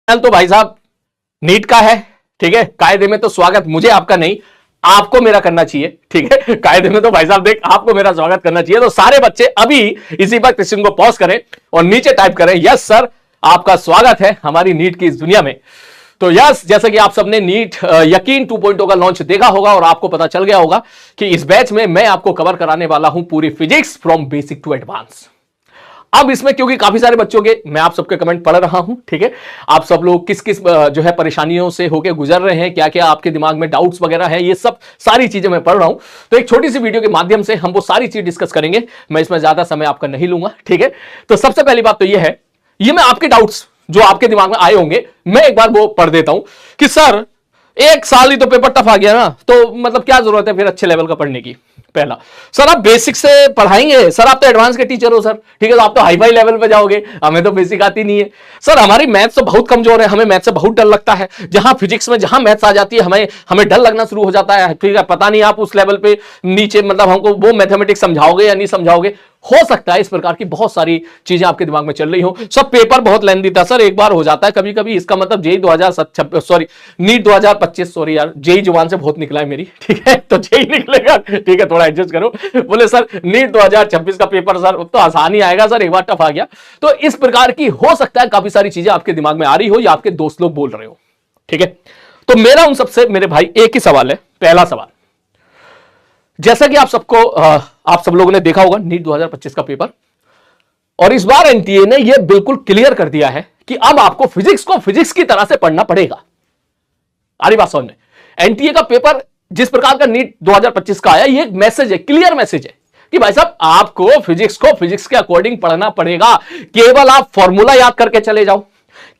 तो भाई साहब नीट का है, ठीक है। कायदे में तो स्वागत मुझे आपका नहीं, आपको मेरा करना चाहिए, ठीक है। कायदे में तो भाई साहब देख आपको मेरा स्वागत करना चाहिए। तो सारे बच्चे अभी इसी वक्त इस को पॉज करें और नीचे टाइप करें यस सर आपका स्वागत है हमारी नीट की इस दुनिया में। तो यस, जैसे कि आप सबने नीट यकीन 2.0 का लॉन्च देखा होगा और आपको पता चल गया होगा कि इस बैच में मैं आपको कवर कराने वाला हूं पूरी physics from basic to advance. अब इसमें क्योंकि काफी सारे बच्चों के मैं आप सबके कमेंट पढ़ रहा हूं, ठीक है। आप सब लोग किस किस जो है परेशानियों से होके गुजर रहे हैं, क्या क्या आपके दिमाग में डाउट्स वगैरह है, ये सब सारी चीजें मैं पढ़ रहा हूं। तो एक छोटी सी वीडियो के माध्यम से हम वो सारी चीज डिस्कस करेंगे। मैं इसमें ज्यादा समय आपका नहीं लूंगा, ठीक है। तो सबसे पहली बात तो ये है, ये मैं आपके डाउट्स जो आपके दिमाग में आए होंगे मैं एक बार वो पढ़ देता हूं कि सर एक साल ही तो पेपर टफ आ गया ना, तो मतलब क्या जरूरत है फिर अच्छे लेवल का पढ़ने की। पहला, सर आप बेसिक से पढ़ाएंगे, सर आप तो एडवांस के टीचर हो सर, ठीक है, तो आप तो हाई फाई लेवल पे जाओगे, हमें तो बेसिक आती नहीं है। सर हमारी मैथ्स तो बहुत कमजोर है, हमें मैथ्स से बहुत डर लगता है। जहां फिजिक्स में जहां मैथ्स आ जाती है हमें डर लगना शुरू हो जाता है, ठीक है। पता नहीं आप उस लेवल पे नीचे मतलब हमको वो मैथमेटिक्स समझाओगे या नहीं समझाओगे। हो सकता है इस प्रकार की बहुत सारी चीजें आपके दिमाग में चल रही हो। सब पेपर बहुत लेंथी था सर, एक बार हो जाता है कभी कभी, इसका मतलब जेई 2026 सॉरी नीट 2025 सॉरी यार, जेई जुबान से बहुत निकला है मेरी, ठीक है, तो जेई निकलेगा, ठीक है, थोड़ा एडजस्ट करो। बोले सर नीट 2026 का पेपर सर तो आसान ही आएगा सर, एक बार टफ आ गया। तो इस प्रकार की हो सकता है काफी सारी चीजें आपके दिमाग में आ रही हो या आपके दोस्त लोग बोल रहे हो, ठीक है। तो मेरा उन सबसे मेरे भाई एक ही सवाल है। पहला सवाल, जैसा कि आप सब लोगों ने देखा होगा नीट 2025 का पेपर, और इस बार एनटीए ने यह बिल्कुल क्लियर कर दिया है कि अब आपको फिजिक्स को फिजिक्स की तरह से पढ़ना पड़ेगा। आ रही बात समझ में? एनटीए का पेपर जिस प्रकार का नीट 2025 का आया, ये एक मैसेज है, क्लियर मैसेज है कि भाई साहब आपको फिजिक्स को फिजिक्स के अकॉर्डिंग पढ़ना पड़ेगा। केवल आप फॉर्मूला याद करके चले जाओ,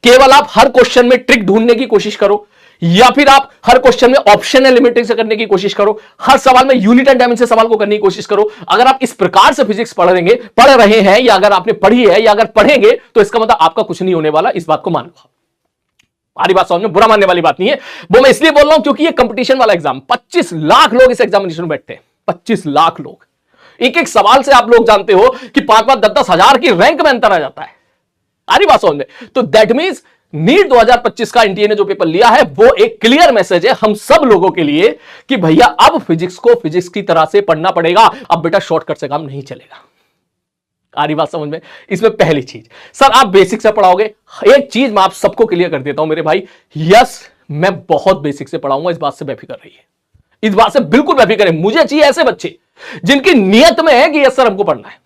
केवल आप हर क्वेश्चन में ट्रिक ढूंढने की कोशिश करो, या फिर आप हर क्वेश्चन में ऑप्शन एलिमिनेटिंग से करने की कोशिश करो, हर सवाल में यूनिट एंड डायमेंशन सवाल को करने की कोशिश करो। अगर आप इस प्रकार से फिजिक्स पढ़ रहे हैं, या अगर आपने पढ़ी है या अगर पढ़ेंगे, तो इसका मतलब आपका कुछ नहीं होने वाला, इस बात को मान लो। हमारी बात समझ में, बुरा मानने वाली बात नहीं है। वो मैं इसलिए बोल रहा हूं क्योंकि ये कंपटीशन वाला एग्जाम, 25 लाख लोग इस एग्जामिनेशन में बैठते हैं, 25 लाख लोग। एक एक सवाल से आप लोग जानते हो कि 5-5, 10-10 हजार की रैंक में अंतर आ जाता है। हमारी बात समझ में? तो दैट मीन्स नीट 2025 का एनटीए ने जो पेपर लिया है वो एक क्लियर मैसेज है हम सब लोगों के लिए कि भैया अब फिजिक्स को फिजिक्स की तरह से पढ़ना पड़ेगा। अब बेटा शॉर्टकट से काम नहीं चलेगा। आ रही बात समझ में? इसमें पहली चीज, सर आप बेसिक से पढ़ाओगे। एक चीज मैं आप सबको क्लियर कर देता हूं मेरे भाई, यस मैं बहुत बेसिक से पढ़ाऊंगा, इस बात से बेफिक्र रहिए, इस बात से बिल्कुल बेफिक्र है। मुझे चाहिए ऐसे बच्चे जिनकी नियत में है कि यस सर हमको पढ़ना है,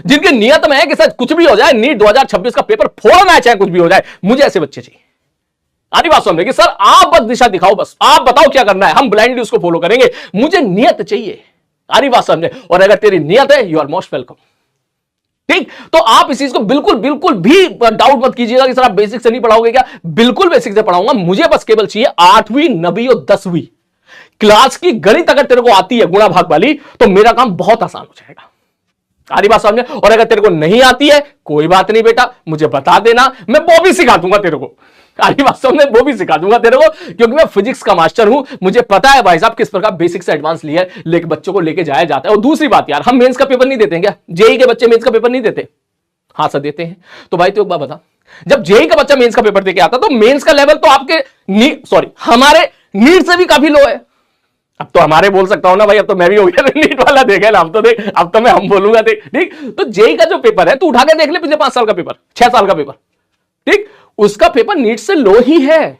जिनके नियत में है कि सर कुछ भी हो जाए नीट 2026 का पेपर फोड़ना है, चाहे कुछ भी हो जाए, मुझे ऐसे बच्चे चाहिए। आधी बात समझ में कि सर आप बस दिशा दिखाओ, बस आप बताओ क्या करना है, हम ब्लाइंडली उसको फॉलो करेंगे, मुझे नियत चाहिए। आधी बात समझे? और अगर तेरी नियत है, यू आर मोस्ट वेलकम, ठीक। तो आप इस चीज को बिल्कुल बिल्कुल भी डाउट मत कीजिएगा कि सर आप बेसिक से नहीं पढ़ाओगे क्या। बिल्कुल बेसिक से पढ़ाऊंगा, मुझे बस केवल चाहिए 8वीं 9वीं और 10वीं क्लास की गणित अगर तेरे को आती है गुणा भाग वाली, तो मेरा काम बहुत आसान हो जाएगा। आरी बात समझ में? और अगर तेरे को नहीं आती है, कोई बात नहीं बेटा, मुझे बता देना, मैं वो भी सिखा दूंगा तेरे को। आरी बात समझ में? वो भी सिखा दूंगा तेरे को, क्योंकि मैं फिजिक्स का मास्टर हूं, मुझे पता है भाई साहब किस प्रकार बेसिक से एडवांस लिया है, लेकिन बच्चों को लेके जाया जाता है। और दूसरी बात यार, हम मेंस का पेपर नहीं देते हैं क्या? जेई के बच्चे मेंस का पेपर नहीं देते? हाँ सर देते हैं। तो भाई तो एक बात बता, जब जेई का बच्चा मेंस का पेपर देके आता, तो मेंस का लेवल तो आपके हमारे नीट से भी काफी लो है। अब तो हमारे बोल सकता हूं ना भाई, अब तो मैं भी हो गया नीट वाला, देखे ना, अब तो देख, अब तो मैं हम बोलूंगा देख, ठीक। तो जेई का जो पेपर है तू उठा के देख ले, पिछले 5 साल का पेपर, 6 साल का पेपर, ठीक, उसका पेपर नीट से लो ही है।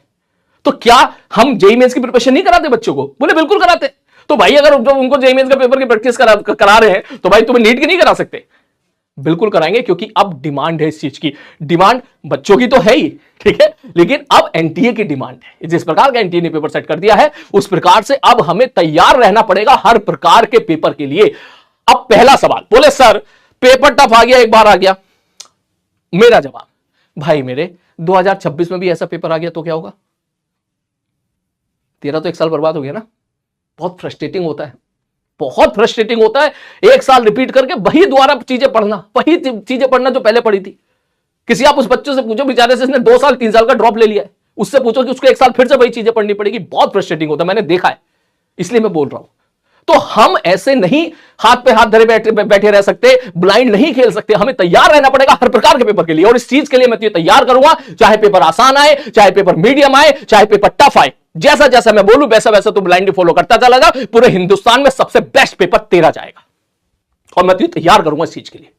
तो क्या हम जेई मेंस की प्रिपरेशन नहीं कराते बच्चों को? बोले बिल्कुल कराते। तो भाई अगर जो उनको जेई मेंस का पेपर की प्रैक्टिस करा रहे हैं, तो भाई तुम्हें नीट की नहीं करा सकते? बिल्कुल कराएंगे, क्योंकि अब डिमांड है इस चीज की। डिमांड बच्चों की तो है ही, ठीक है, लेकिन अब एनटीए की डिमांड है। जिस प्रकार का एनटीए ने पेपर सेट कर दिया है, उस प्रकार से अब हमें तैयार रहना पड़ेगा हर प्रकार के पेपर के लिए। अब पहला सवाल, बोले सर पेपर टफ आ गया, एक बार आ गया। मेरा जवाब, भाई मेरे 2026 में भी ऐसा पेपर आ गया तो क्या होगा? तेरा तो एक साल बर्बाद हो गया ना। बहुत फ्रस्ट्रेटिंग होता है, बहुत फ्रस्ट्रेटिंग होता है एक साल रिपीट करके वही दोबारा चीजें पढ़ना, वही चीजें पढ़ना जो पहले पढ़ी थी। किसी आप उस बच्चे से पूछो बेचारे से, इसने 2 साल 3 साल का ड्रॉप ले लिया है, उससे पूछो कि उसको एक साल फिर से वही चीजें पढ़नी पड़ेगी, बहुत फ्रस्ट्रेटिंग होता है, मैंने देखा है, इसलिए मैं बोल रहा हूं। तो हम ऐसे नहीं हाथ पे हाथ धरे बैठे रह सकते, ब्लाइंड नहीं खेल सकते, हमें तैयार रहना पड़ेगा हर प्रकार के पेपर के लिए। और इस चीज के लिए मैं तैयार करूंगा, चाहे पेपर आसान आए, चाहे पेपर मीडियम आए, चाहे पेपर टफ आए, जैसा जैसा मैं बोलूं वैसा वैसा तो ब्लाइंडली फॉलो करता चला जा। पूरे हिंदुस्तान में सबसे बेस्ट पेपर तेरा जाएगा और मैं तैयार करूंगा इस चीज के लिए।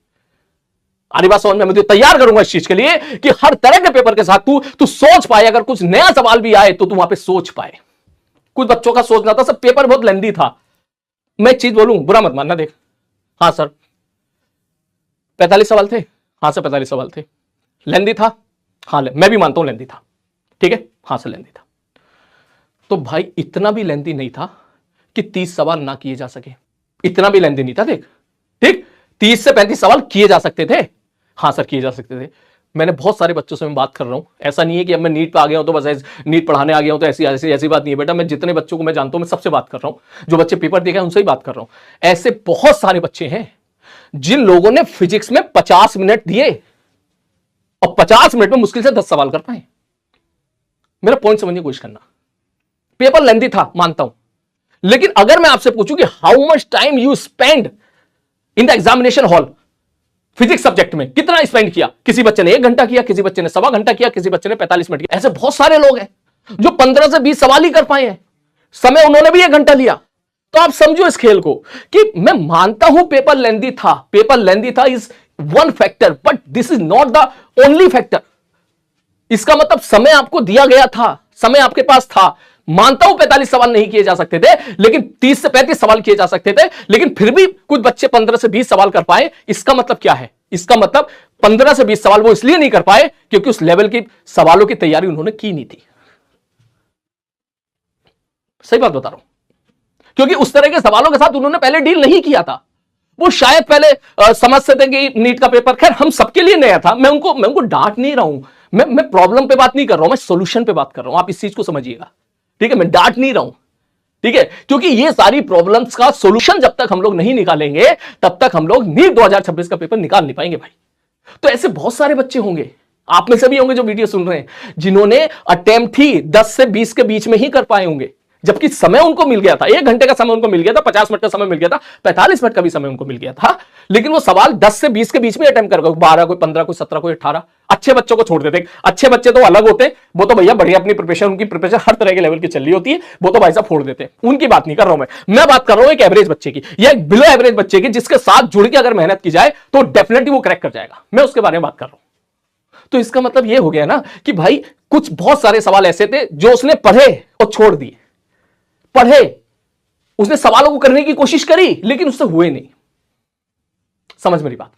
आरी बात समझ में? मैं तैयार करूंगा इस चीज के लिए कि हर तरह के पेपर के साथ तू सोच पाए, अगर कुछ नया सवाल भी आए तो तू वहां पे सोच पाए। कुछ बच्चों का सोचना था, सब पेपर बहुत लेंदी था। मैं एक चीज बोलूं, बुरा मत मानना, देख, हाँ सर 45 सवाल थे, हाँ सर 45 सवाल थे, लेंदी था, हाँ मैं भी मानता हूं लेंदी था, ठीक है, हाँ सर लेंदी था। तो भाई इतना भी लेंदी नहीं था कि 30 सवाल ना किए जा सके, इतना भी लेंदी नहीं था, देख, ठीक, 30 से 35 सवाल किए जा सकते थे, हाँ सर किए जा सकते थे। मैंने बहुत सारे बच्चों से मैं बात कर रहा हूं, ऐसा नहीं है कि अब मैं नीट पे आ गया हूं तो बस नीट पढ़ाने आ गया हूं तो ऐसी बात नहीं है बेटा। मैं जितने बच्चों को मैं जानता हूं मैं सबसे बात कर रहा हूं, जो बच्चे पेपर देखे उनसे ही बात कर रहा हूं। ऐसे बहुत सारे बच्चे हैं जिन लोगों ने फिजिक्स में 50 मिनट दिए और 50 मिनट में मुश्किल से 10 सवाल कर पाए। मेरा पॉइंट समझने की कोशिश करना, पेपर लेंथी था मानता हूं, लेकिन अगर मैं आपसे पूछूं कि how much time you spend in the examination hall, physics subject में कितना स्पेंड किया, किसी बच्चे ने 1 घंटा किया, किसी बच्चे ने 1.25 घंटा किया, किसी बच्चे ने 45 मिनट किया। ऐसे बहुत सारे लोग हैं जो 15 से 20 सवाल ही कर पाए हैं, समय उन्होंने भी 1 घंटा लिया। तो आप समझो इस खेल को कि मैं मानता हूं पेपर लेंथी था, पेपर लेंथी था is one factor, but this is not the only factor. इसका मतलब समय आपको दिया गया था, समय आपके पास था। मानता हूं 45 सवाल नहीं किए जा सकते थे, लेकिन 30 से 35 सवाल किए जा सकते थे, लेकिन फिर भी कुछ बच्चे 15 से 20 सवाल कर पाए। इसका मतलब क्या है? इसका मतलब 15 से 20 सवाल वो इसलिए नहीं कर पाए क्योंकि उस लेवल की सवालों की तैयारी उन्होंने की नहीं थी। सही बात बता रहा हूं, क्योंकि उस तरह के सवालों के साथ उन्होंने पहले डील नहीं किया था। वो शायद पहले समझते थे कि नीट का पेपर खैर हम सबके लिए नया था। मैं उनको डांट नहीं रहा हूं, मैं प्रॉब्लम पे बात नहीं कर रहा हूं, मैं सोल्यूशन पे बात कर रहा हूं। आप इस चीज को समझिएगा, ठीक है? मैं डांट नहीं रहा हूं, ठीक है? क्योंकि ये सारी प्रॉब्लम्स का सॉल्यूशन जब तक हम लोग नहीं निकालेंगे तब तक हम लोग नीट 2026 का पेपर निकाल नहीं पाएंगे भाई। तो ऐसे बहुत सारे बच्चे होंगे, आप में से भी होंगे जो वीडियो सुन रहे हैं, जिन्होंने अटेम्प्ट ही 10 से 20 के बीच में ही कर पाए होंगे, जबकि समय उनको मिल गया था, 1 घंटे का समय उनको मिल गया था, 50 मिनट का समय मिल गया था, 45 मिनट का भी समय उनको मिल गया था, लेकिन वो सवाल 10 से 20 के बीच में अटेम्प्ट कर गए। 12, कोई 15, कोई 17, कोई 18। अच्छे बच्चों को छोड़ देते, अच्छे बच्चे तो अलग होते, वो तो भैया बढ़िया अपनी प्रिपरेशन, उनकी प्रिपरेशन हर तरह के लेवल की चल रही होती है, वो तो भाई साहब फोड़ देते, उनकी बात नहीं कर रहा हूं मैं बात कर रहा हूं एक एवरेज बच्चे की या एक बिलो एवरेज बच्चे की, जिसके साथ जुड़ के अगर मेहनत की जाए तो डेफिनेटली वो क्रैक कर जाएगा। मैं उसके बारे में बात कर रहा हूं। तो इसका मतलब ये हो गया ना कि भाई कुछ बहुत सारे सवाल ऐसे थे जो उसने पढ़े और छोड़ दिए। पढ़े, उसने सवालों को करने की कोशिश करी लेकिन उससे हुए नहीं। समझ मेरी बात?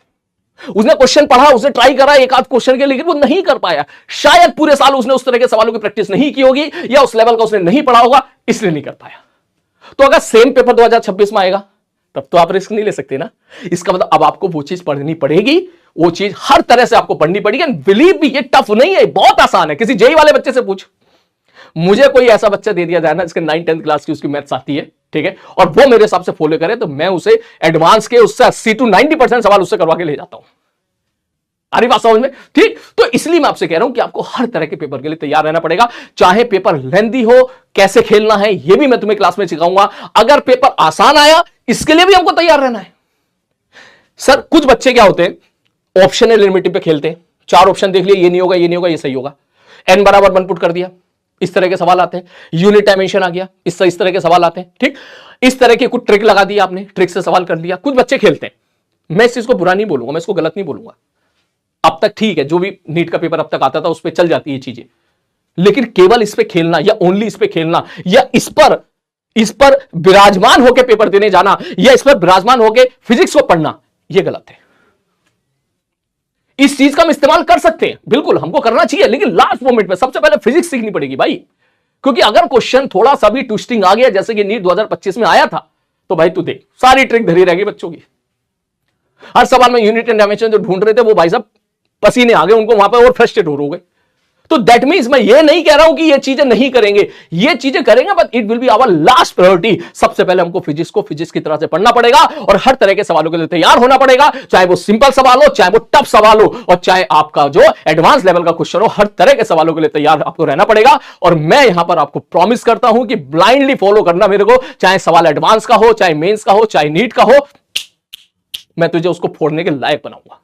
उसने क्वेश्चन पढ़ा, उसने ट्राई करा एक आध क्वेश्चन के, लेकिन वो नहीं कर पाया। शायद पूरे साल उसने उस तरह के सवालों की प्रैक्टिस नहीं की होगी या उस लेवल का उसने नहीं पढ़ा होगा, इसलिए नहीं कर पाया। तो अगर सेम पेपर 2026 में आएगा तब तो आप रिस्क नहीं ले सकते ना। इसका मतलब अब आपको वो चीज पढ़नी पड़ेगी, वो चीज हर तरह से आपको पढ़नी पड़ेगी। एंड बिलीव मी, ये टफ नहीं है, बहुत आसान है। किसी जेई वाले बच्चे से पूछ, मुझे कोई ऐसा बच्चा दे दिया जाए ना जिसके 9-10 क्लास की उसकी मैथ्स आती है, ठीक है, और वो मेरे हिसाब से फॉलो करे, तो मैं उसे एडवांस के उससे 80 to 90% सवाल उससे करवा के ले जाता हूं। आ रही बात समझ में? ठीक, तो इसलिए मैं आपसे कह रहा हूं कि आपको हर तरह के पेपर के लिए तैयार रहना पड़ेगा, चाहे पेपर लेंथी हो, कैसे खेलना है यह भी मैं तुम्हें क्लास में सिखाऊंगा। अगर पेपर आसान आया, इसके लिए भी हमको तैयार रहना है। सर कुछ बच्चे क्या होते हैं, ऑप्शन एलिमिनेटिव पे खेलते हैं, 4 ऑप्शन देख लिए, ये नहीं होगा, ये नहीं होगा, ये सही होगा, n बराबर 1 पुट कर दिया, इस तरह के सवाल आते हैं। यूनिट डायमेंशन आ गया, इस तरह के सवाल आते हैं। ठीक, इस तरह के कुछ ट्रिक लगा दी आपने, ट्रिक से सवाल कर लिया। कुछ बच्चे खेलते हैं, मैं इस चीज को बुरा नहीं बोलूंगा, मैं इसको गलत नहीं बोलूंगा। अब तक ठीक है, जो भी नीट का पेपर अब तक आता था उस पर चल जाती है चीजें, लेकिन केवल इस पे खेलना या ओनली इस पे खेलना या इस पर विराजमान होकर पेपर देने जाना या इस पर विराजमान होकर फिजिक्स को पढ़ना, यह गलत है। इस चीज का हम इस्तेमाल कर सकते हैं, बिल्कुल हमको करना चाहिए, लेकिन लास्ट मोमेंट में सबसे पहले फिजिक्स सीखनी पड़ेगी भाई। क्योंकि अगर क्वेश्चन थोड़ा सा भी ट्विस्टिंग आ गया, जैसे कि नीट 2025 में आया था, तो भाई तू देख सारी ट्रिक धरी रहेगी बच्चों की। हर सवाल में यूनिट एंड डायमेंशन जो ढूंढ रहे थे वो भाई साहब पसीने आ गए उनको वहां पर और फ्रस्ट्रेट हो गए। तो दैट मींस मैं ये नहीं कह रहा हूं कि ये चीजें नहीं करेंगे, ये चीजें करेंगे, but it will be our last priority. सबसे पहले हमको फिजिक्स को फिजिक्स की तरह से पढ़ना पड़ेगा और हर तरह के सवालों के लिए तैयार होना पड़ेगा, चाहे वो सिंपल सवाल हो, चाहे वो टफ सवाल हो, और चाहे आपका जो एडवांस लेवल का क्वेश्चन हो, हर तरह के सवालों के लिए तैयार आपको रहना पड़ेगा। और मैं यहां पर आपको प्रॉमिस करता हूं कि ब्लाइंडली फॉलो करना मेरे को, चाहे सवाल एडवांस का हो, चाहे मेंस का हो, चाहे नीट का हो, मैं तुझे उसको फोड़ने के लायक बनाऊंगा।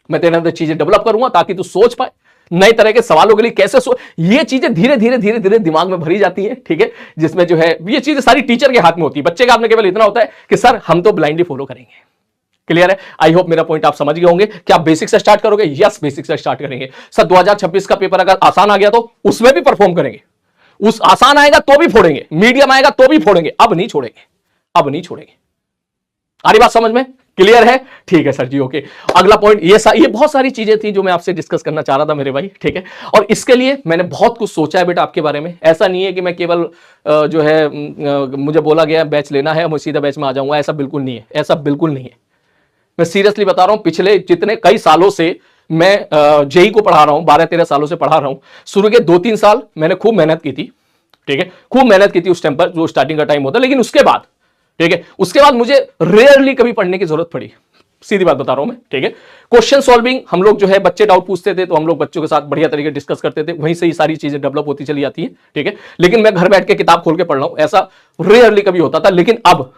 मैं तेरे अंदर चीजें डेवलप करूंगा ताकि तू सोच पाए नए तरह के सवालों के लिए कैसे ये चीजें धीरे धीरे धीरे धीरे दिमाग में भरी जाती हैं, ठीक है, जिसमें जो है ये चीजें सारी टीचर के हाथ में होती है। बच्चे का आपने केवल इतना होता है कि सर हम तो ब्लाइंडली फॉलो करेंगे। क्लियर है? आई होप मेरा पॉइंट आप समझ गए होंगे कि आप बेसिक से स्टार्ट करोगे। यस, बेसिक से स्टार्ट करेंगे। सर 2026 का पेपर अगर आसान आ गया तो उसमें भी परफॉर्म करेंगे। उस आसान आएगा तो भी फोड़ेंगे, मीडियम आएगा तो भी फोड़ेंगे, अब नहीं छोड़ेंगे, अब नहीं छोड़ेंगे। आ रही बात समझ में? क्लियर है? ठीक है सर जी, ओके। अगला पॉइंट, ये बहुत सारी चीजें थी जो मैं आपसे डिस्कस करना चाह रहा था मेरे भाई, ठीक है। और इसके लिए मैंने बहुत कुछ सोचा है बेटा आपके बारे में। ऐसा नहीं है कि मैं केवल जो है मुझे बोला गया बैच लेना है, मैं सीधा बैच में आ जाऊंगा, ऐसा बिल्कुल नहीं है, ऐसा बिल्कुल नहीं है। मैं सीरियसली बता रहा हूं, पिछले जितने कई सालों से मैं जेई को पढ़ा रहा हूं, 12-13 सालों से पढ़ा रहा हूं। शुरू के 2-3 साल मैंने खूब मेहनत की थी, ठीक है, खूब मेहनत की थी उस टाइम पर, जो स्टार्टिंग का टाइम होता है। लेकिन उसके बाद, ठीक है, उसके बाद मुझे रेयरली कभी पढ़ने की जरूरत पड़ी, सीधी बात बता रहा हूं मैं, ठीक है। क्वेश्चन सॉल्विंग हम लोग जो है, बच्चे डाउट पूछते थे तो हम लोग बच्चों के साथ बढ़िया तरीके डिस्कस करते थे, वहीं से ही सारी चीजें डेवलप होती चली जाती है, ठीक है। लेकिन मैं घर बैठ के किताब खोल के पढ़ रहा हूं, ऐसा रेयरली कभी होता था। लेकिन अब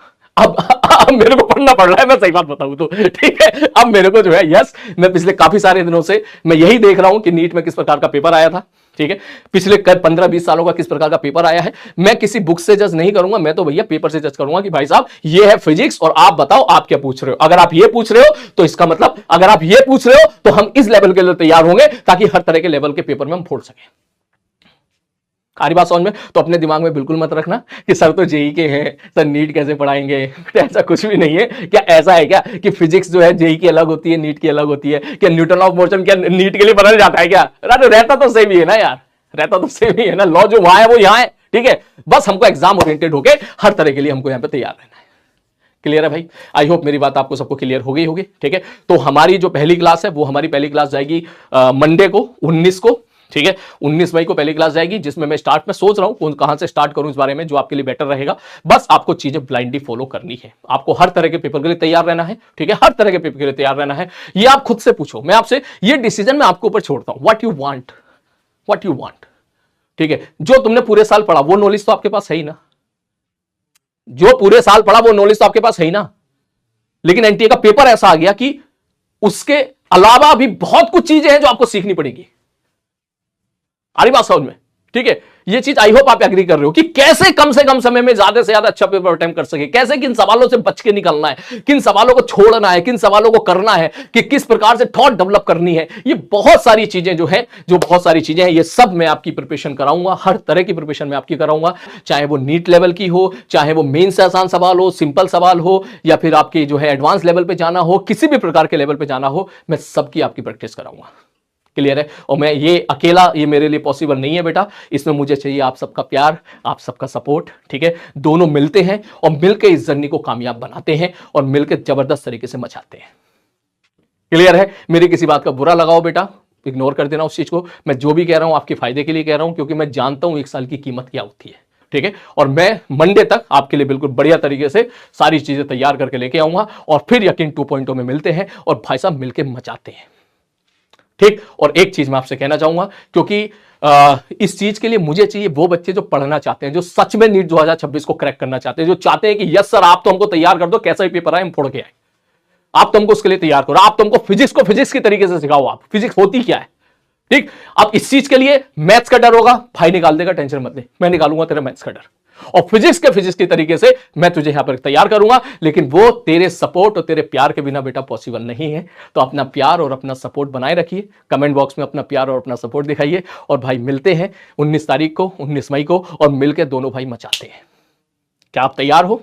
मेरे को पढ़ना पड़ रहा है, मैं सही बात बताऊं तो, ठीक है। अब मेरे को जो है, यस, मैं पिछले काफी सारे दिनों से मैं यही देख रहा हूं कि नीट में किस प्रकार का पेपर आया था, ठीक है, पिछले 15-20 सालों का किस प्रकार का पेपर आया है। मैं किसी बुक से जज नहीं करूंगा, मैं तो भैया पेपर से जज करूंगा कि भाई साहब ये है फिजिक्स और आप बताओ आप क्या पूछ रहे हो। अगर आप ये पूछ रहे हो तो इसका मतलब, अगर आप ये पूछ रहे हो तो हम इस लेवल के लिए तैयार होंगे ताकि हर तरह के लेवल के पेपर में हम फोड़ सकें। सारी बात समझ में? तो अपने दिमाग में बिल्कुल मत रखना कि सर तो जेई के हैं, सर नीट कैसे पढ़ाएंगे। ऐसा कुछ भी नहीं है। क्या ऐसा है क्या कि फिजिक्स जो है जेई की अलग होती है, नीट की अलग होती है? क्या न्यूटन ऑफ मोशन क्या नीट के लिए बदल जाता है क्या? रहता तो सेम ही है ना यार, रहता तो सेम ही है ना। लॉ जो वहां है वो यहाँ है, ठीक है। बस हमको एग्जाम ओरिएंटेड होकर हर तरह के लिए हमको यहाँ पे तैयार रहना है। क्लियर है भाई? आई होप मेरी बात आपको सबको क्लियर हो गई होगी, ठीक है। तो हमारी जो पहली क्लास है वो हमारी पहली क्लास जाएगी मंडे को 19 को, ठीक है, 19 मई को पहली क्लास जाएगी, जिसमें मैं स्टार्ट में सोच रहा हूं कहां से स्टार्ट करूं इस बारे में, जो आपके लिए बेटर रहेगा। बस आपको चीजें ब्लाइंडली फॉलो करनी है, आपको हर तरह के पेपर के लिए तैयार रहना है, ठीक है, हर तरह के पेपर के लिए तैयार रहना है। ये आप खुद से पूछो, मैं आपसे ये डिसीजन मैं आपके ऊपर छोड़ता हूं। व्हाट यू वांट, ठीक है। जो तुमने पूरे साल पढ़ा वो नॉलेज तो आपके पास है ही ना, जो पूरे साल पढ़ा वो नॉलेज तो आपके पास है ही ना। लेकिन एनटीए का पेपर ऐसा आ गया कि उसके अलावा भी बहुत कुछ चीजें हैं जो आपको सीखनी पड़ेगी। आ रही बात समझ में? ठीक है। ये चीज आई होप आप एग्री कर रहे हो कि कैसे कम से कम समय में ज्यादा से ज्यादा अच्छा पेपर अटेम्प्ट कर सके, कैसे किन सवालों से बच के निकलना है, किन सवालों को छोड़ना है, किन सवालों को करना है, कि किस प्रकार से थॉट डेवलप करनी है। ये बहुत सारी चीजें जो है, बहुत सारी चीजें हैं, ये सब मैं आपकी प्रिपरेशन कराऊंगा, हर तरह की प्रिपरेशन मैं आपकी कराऊंगा। चाहे वो नीट लेवल की हो, चाहे वो मेन से आसान सवाल हो, सिंपल सवाल हो, या फिर आपके जो है एडवांस लेवल पे जाना हो, किसी भी प्रकार के लेवल पे जाना हो, मैं सबकी आपकी प्रैक्टिस कराऊंगा। क्लियर है? और मैं ये अकेला, ये मेरे लिए पॉसिबल नहीं है बेटा, इसमें मुझे चाहिए आप सबका प्यार, आप सबका सपोर्ट, ठीक है। दोनों मिलते हैं और मिलकर इस जर्नी को कामयाब बनाते हैं और मिलकर जबरदस्त तरीके से मचाते हैं। क्लियर है? मेरी किसी बात का बुरा लगाओ बेटा, इग्नोर कर देना उस चीज को। मैं जो भी कह रहा हूं आपके फायदे के लिए कह रहा हूं, क्योंकि मैं जानता हूं 1 साल की कीमत क्या होती है, ठीक है। और मैं मंडे तक आपके लिए बिल्कुल बढ़िया तरीके से सारी चीजें तैयार करके लेके आऊंगा और फिर यकीन 2.0 में मिलते हैं और भाई साहब मिलकर मचाते हैं, ठीक। और एक चीज मैं आपसे कहना चाहूंगा, क्योंकि इस चीज के लिए मुझे चाहिए वो बच्चे जो पढ़ना चाहते हैं, जो सच में नीट 2026 को क्रैक करना चाहते हैं, जो चाहते हैं कि यस सर आप तो हमको तैयार कर दो, कैसा भी पेपर आए हम फोड़ के आए, आप तो हमको उसके लिए तैयार करो, आप तो हमको फिजिक्स को फिजिक्स की तरीके से सिखाओ, आप फिजिक्स होती क्या है, ठीक। अब इस चीज के लिए मैथ्स का डर होगा, भाई निकाल देगा, टेंशन मत ले, मैं निकालूंगा तेरा मैथ्स का डर, और फिजिक्स के फिजिक्स की तरीके से मैं तुझे यहां पर तैयार करूंगा। लेकिन वो तेरे सपोर्ट और तेरे प्यार के बिना बेटा पॉसिबल नहीं है। तो अपना प्यार और अपना सपोर्ट बनाए रखिए, कमेंट बॉक्स में अपना प्यार और अपना सपोर्ट दिखाइए, और भाई मिलते हैं 19 तारीख को, 19 मई को, और मिलकर दोनों भाई मचाते हैं। क्या आप तैयार हो?